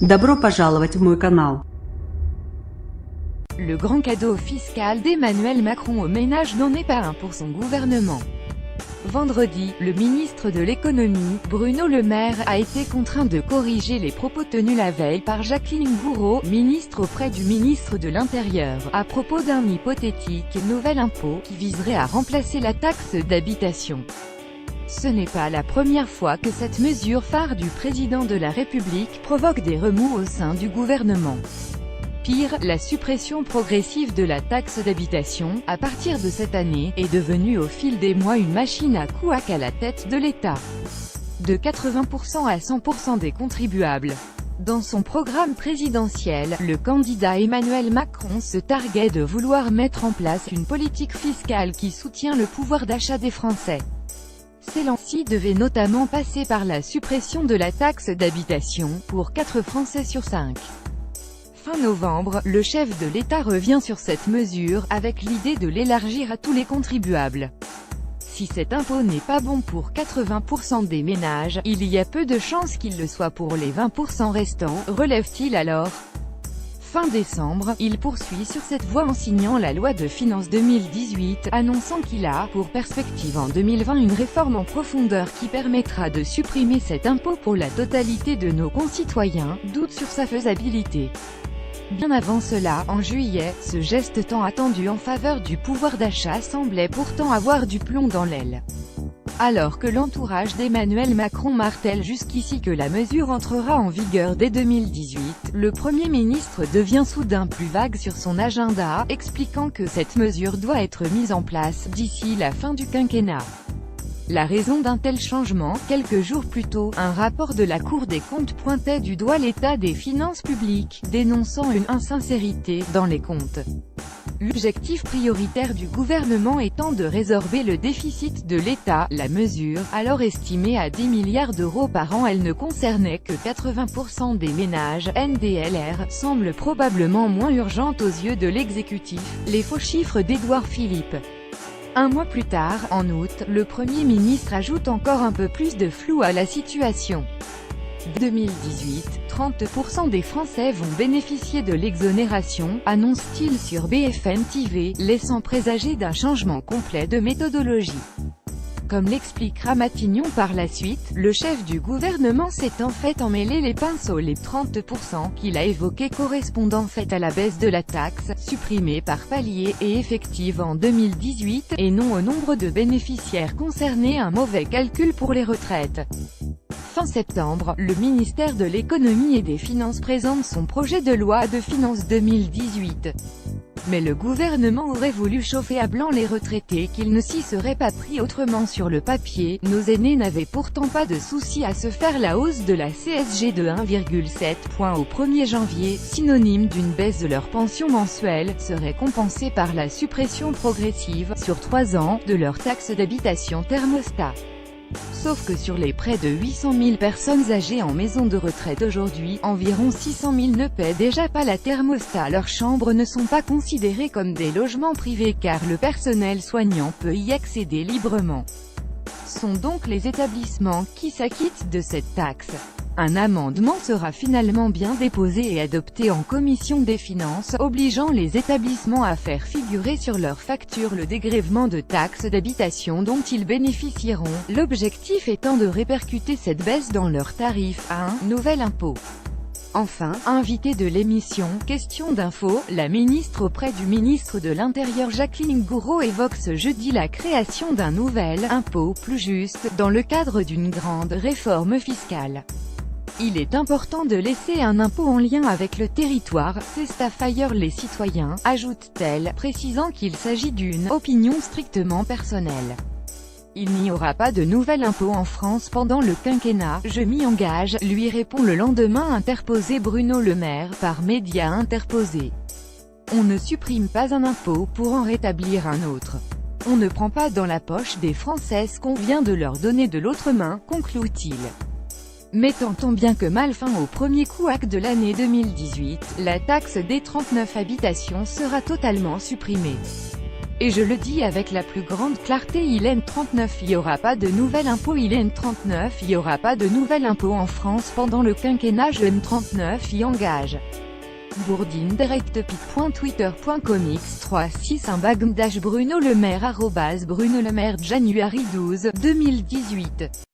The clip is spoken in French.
Добро пожаловать в мой канал. Le grand cadeau fiscal d'Emmanuel Macron aux ménages n'en est pas un pour son gouvernement. Vendredi, le ministre de l'économie, Bruno Le Maire, a été contraint de corriger les propos tenus la veille par Jacqueline Gourault, ministre auprès du ministre de l'Intérieur, à propos d'un hypothétique nouvel impôt qui viserait à remplacer la taxe d'habitation. Ce n'est pas la première fois que cette mesure phare du président de la République provoque des remous au sein du gouvernement. Pire, la suppression progressive de la taxe d'habitation, à partir de cette année, est devenue au fil des mois une machine à couac à la tête de l'État. De 80% à 100% des contribuables. Dans son programme présidentiel, le candidat Emmanuel Macron se targuait de vouloir mettre en place une politique fiscale qui soutient le pouvoir d'achat des Français. Celle-ci devait notamment passer par la suppression de la taxe d'habitation, pour 4 Français sur 5. Fin novembre, le chef de l'État revient sur cette mesure, avec l'idée de l'élargir à tous les contribuables. Si cet impôt n'est pas bon pour 80% des ménages, il y a peu de chances qu'il le soit pour les 20% restants, relève-t-il alors. Fin décembre, il poursuit sur cette voie en signant la loi de finances 2018, annonçant qu'il a, pour perspective en 2020 une réforme en profondeur qui permettra de supprimer cet impôt pour la totalité de nos concitoyens, doute sur sa faisabilité. Bien avant cela, en juillet, ce geste tant attendu en faveur du pouvoir d'achat semblait pourtant avoir du plomb dans l'aile. Alors que l'entourage d'Emmanuel Macron martèle jusqu'ici que la mesure entrera en vigueur dès 2018, le Premier ministre devient soudain plus vague sur son agenda, expliquant que cette mesure doit être mise en place d'ici la fin du quinquennat. La raison d'un tel changement, quelques jours plus tôt, un rapport de la Cour des comptes pointait du doigt l'état des finances publiques, dénonçant une insincérité dans les comptes. L'objectif prioritaire du gouvernement étant de résorber le déficit de l'État, la mesure, alors estimée à 10 milliards d'euros par an, elle ne concernait que 80% des ménages, NDLR, semble probablement moins urgente aux yeux de l'exécutif, les faux chiffres d'Édouard Philippe. Un mois plus tard, en août, le Premier ministre ajoute encore un peu plus de flou à la situation. 2018, 30% des Français vont bénéficier de l'exonération, annonce-t-il sur BFM TV, laissant présager d'un changement complet de méthodologie. Comme l'expliquera Matignon par la suite, le chef du gouvernement s'est en fait emmêlé les pinceaux. Les 30% qu'il a évoqués correspondent en fait à la baisse de la taxe, supprimée par palier et effective en 2018, et non au nombre de bénéficiaires concernés, un mauvais calcul pour les retraites. Fin septembre, le ministère de l'économie et des finances présente son projet de loi de finances 2018. Mais le gouvernement aurait voulu chauffer à blanc les retraités qu'ils ne s'y seraient pas pris autrement. Sur le papier, nos aînés n'avaient pourtant pas de souci à se faire la hausse de la CSG de 1,7 point au 1er janvier, synonyme d'une baisse de leur pension mensuelle, serait compensée par la suppression progressive, sur 3 ans, de leur taxe d'habitation thermostat. Sauf que sur les près de 800 000 personnes âgées en maison de retraite aujourd'hui, environ 600 000 ne paient déjà pas la thermostat. Leurs chambres ne sont pas considérées comme des logements privés car le personnel soignant peut y accéder librement. Sont donc les établissements qui s'acquittent de cette taxe. Un amendement sera finalement bien déposé et adopté en commission des finances, obligeant les établissements à faire figurer sur leur facture le dégrèvement de taxes d'habitation dont ils bénéficieront, l'objectif étant de répercuter cette baisse dans leurs tarifs à un nouvel impôt. Enfin, invitée de l'émission Question d'info, la ministre auprès du ministre de l'Intérieur Jacqueline Gourault évoque ce jeudi la création d'un nouvel impôt plus juste, dans le cadre d'une grande réforme fiscale. Il est important de laisser un impôt en lien avec le territoire, c'est Staffire les citoyens, ajoute-t-elle, précisant qu'il s'agit d'une opinion strictement personnelle. Il n'y aura pas de nouvel impôt en France pendant le quinquennat, je m'y engage, lui répond le lendemain interposé Bruno Le Maire, par médias interposés. On ne supprime pas un impôt pour en rétablir un autre. On ne prend pas dans la poche des Français ce qu'on vient de leur donner de l'autre main, conclut-il. Mettant tant bien que mal fin au premier couac de l'année 2018, la taxe des 39 habitations sera totalement supprimée. Et je le dis avec la plus grande clarté, ILN39, il n'y aura pas de nouvel impôt. ILN39, il n'y aura pas de nouvel impôt en France pendant le quinquennat. Jeune 39 y engage. Bourdine directpic.twitter.com x361 bagmdash Bruno Le Maire @Bruno Le Maire January 12, 2018.